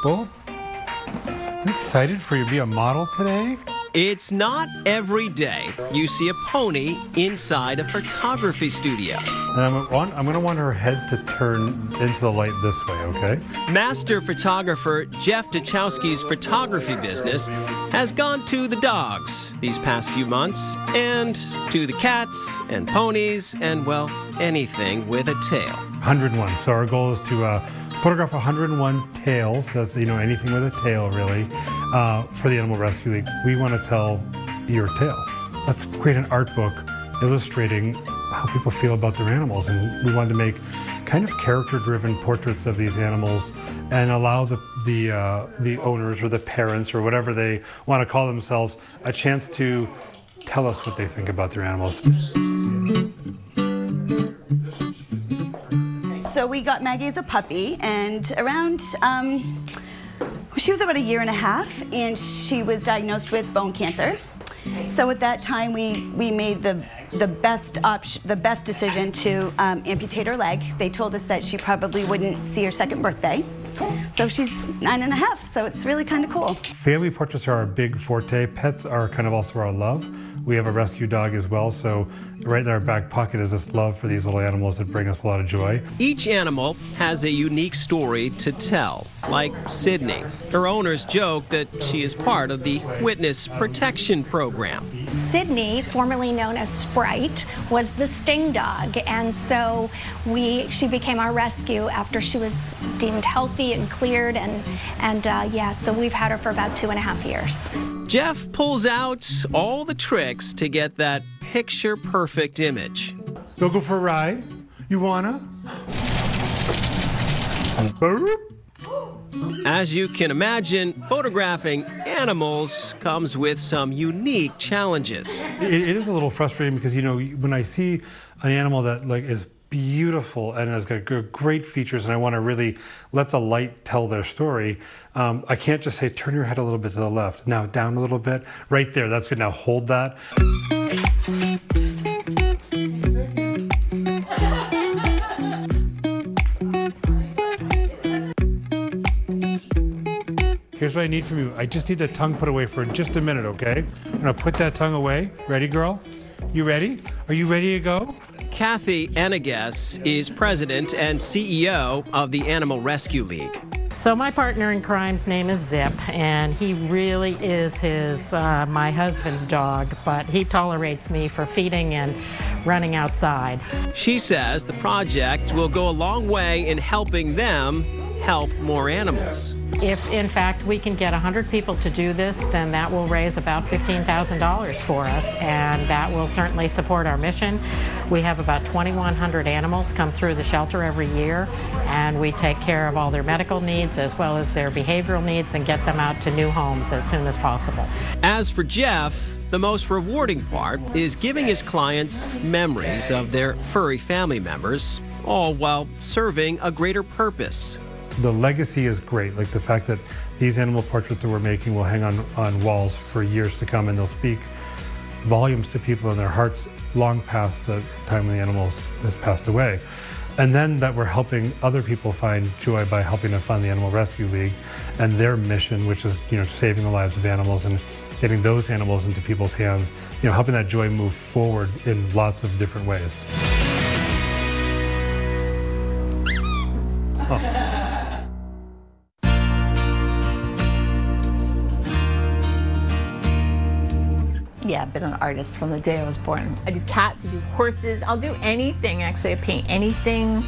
people. I'm excited for you to be a model today. It's not every day you see a pony inside a photography studio. And I'm going to want her head to turn into the light this way, okay? Master photographer Jeff Duchowski's photography business has gone to the dogs these past few months, and to the cats and ponies and, well, anything with a tail. 101. So our goal is to photograph 101 tails. That's, anything with a tail, really, for the Animal Rescue League. We want to tell your tale. Let's create an art book illustrating how people feel about their animals. And we wanted to make kind of character-driven portraits of these animals and allow the owners or the parents or whatever they want to call themselves a chance to tell us what they think about their animals. So we got Maggie as a puppy, and around, she was about 1.5 years, and she was diagnosed with bone cancer. So at that time, we made the best decision to amputate her leg. They told us that she probably wouldn't see her second birthday. So she's 9.5, so it's really kind of cool. Family portraits are our big forte. Pets are kind of also our love. We have a rescue dog as well, so right in our back pocket is this love for these little animals that bring us a lot of joy. Each animal has a unique story to tell, like Sydney. Her owners joke that she is part of the Witness Protection Program. Sydney, formerly known as Sprite, was the sting dog, and so she became our rescue after she was deemed healthy and cleared, and yeah, so we've had her for about 2.5 years. Jeff pulls out all the tricks to get that picture-perfect image. Go for a ride? You wanna? As you can imagine, photographing animals comes with some unique challenges. It is a little frustrating because, when I see an animal that is beautiful and has got great features, and I want to really let the light tell their story, I can't just say, turn your head a little bit to the left. Now down a little bit. Right there, that's good. Now hold that. Here's what I need from you. I just need the tongue put away for just a minute, okay? I'm gonna put that tongue away. Ready, girl? You ready? Are you ready to go? Kathy Enegas is president and CEO of the Animal Rescue League. So my partner in crime's name is Zip, and he really is my husband's dog, but he tolerates me for feeding and running outside. She says the project will go a long way in helping them help more animals. If, in fact, we can get 100 people to do this, then that will raise about $15,000 for us, and that will certainly support our mission. We have about 2,100 animals come through the shelter every year, and we take care of all their medical needs as well as their behavioral needs and get them out to new homes as soon as possible. As for Jeff, the most rewarding part is giving his clients memories of their furry family members, all while serving a greater purpose. The legacy is great, like the fact that these animal portraits that we're making will hang on walls for years to come, and they'll speak volumes to people in their hearts long past the time when the animals has passed away. And then that we're helping other people find joy by helping to fund the Animal Rescue League and their mission, which is saving the lives of animals and getting those animals into people's hands, helping that joy move forward in lots of different ways. Oh. Yeah, I've been an artist from the day I was born. I do cats, I do horses, I'll do anything, actually. I paint anything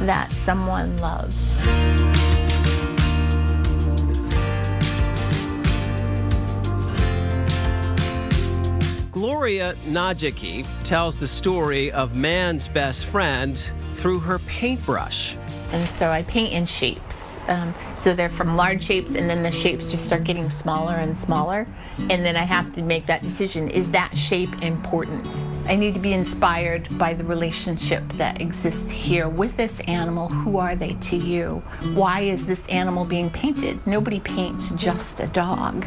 that someone loves. Gloria Najaki tells the story of man's best friend through her paintbrush. And so I paint in shapes. So they're from large shapes, and then the shapes just start getting smaller and smaller. And then I have to make that decision, is that shape important? I need to be inspired by the relationship that exists here with this animal. Who are they to you? Why is this animal being painted? Nobody paints just a dog.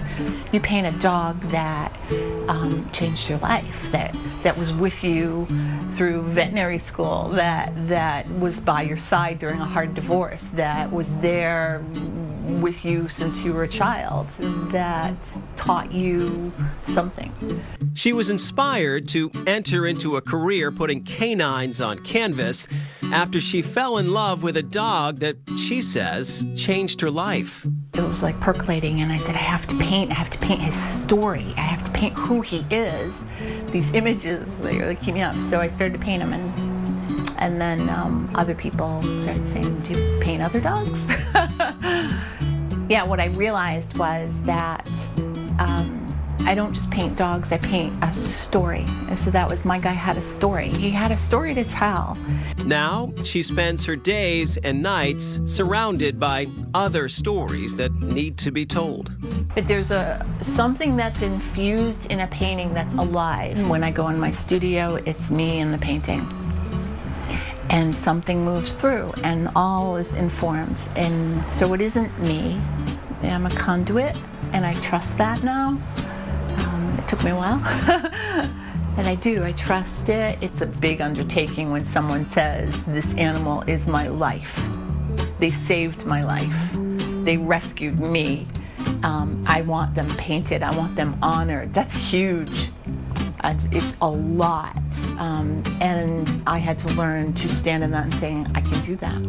You paint a dog that changed your life, that was with you through veterinary school, that was by your side during a hard divorce, that was there with you since you were a child that taught you something. She was inspired to enter into a career putting canines on canvas after she fell in love with a dog that she says changed her life. It was like percolating, and I said, I have to paint his story. I have to paint who he is. These images, they really keep me up. So I started to paint him, and then other people started saying, do you paint other dogs? Yeah, what I realized was that I don't just paint dogs, I paint a story. And so that was, my guy had a story. He had a story to tell. Now she spends her days and nights surrounded by other stories that need to be told. But there's something that's infused in a painting that's alive. When I go in my studio, it's me and the painting. And something moves through, and all is informed. And so it isn't me. I'm a conduit, and I trust that now. It took me a while. And I do, I trust it. It's a big undertaking when someone says, this animal is my life. They saved my life. They rescued me. I want them painted, I want them honored. That's huge. It's a lot. And I had to learn to stand in that and saying, I can do that.